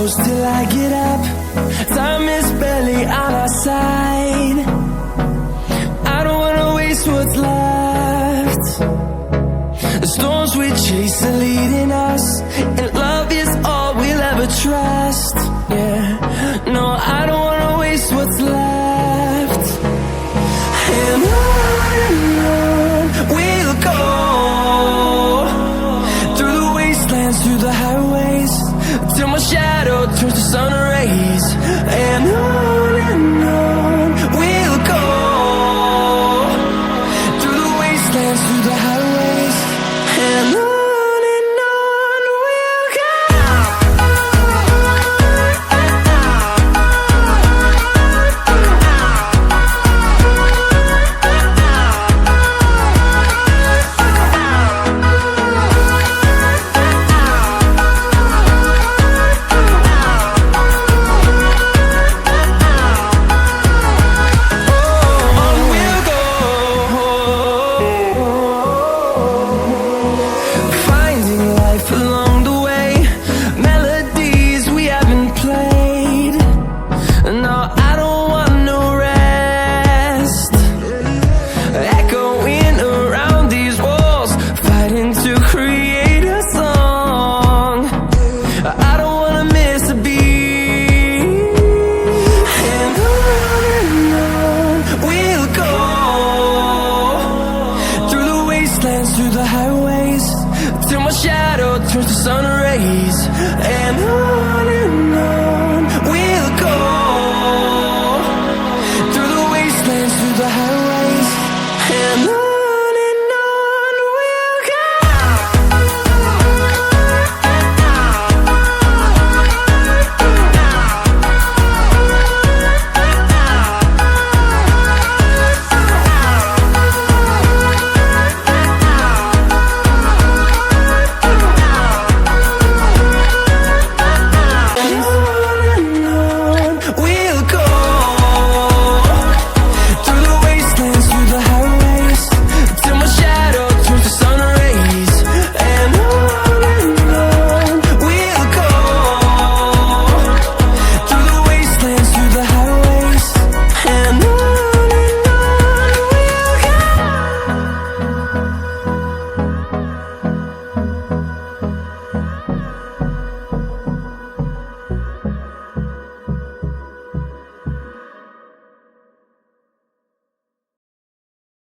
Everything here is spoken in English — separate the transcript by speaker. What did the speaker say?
Speaker 1: close till I get up. Time is barely on our side. I don't wanna waste what's left. The storms we chase are leading us, and love is all we'll ever trust. Yeah, no, I don't wanna waste what's left. And on we'll go, through the wastelands, through the highways, till my shadow turns to sun rays. And on we'll go, through the wastelands, through the highways, and on we'll go. Along the way, melodies we haven't played. No,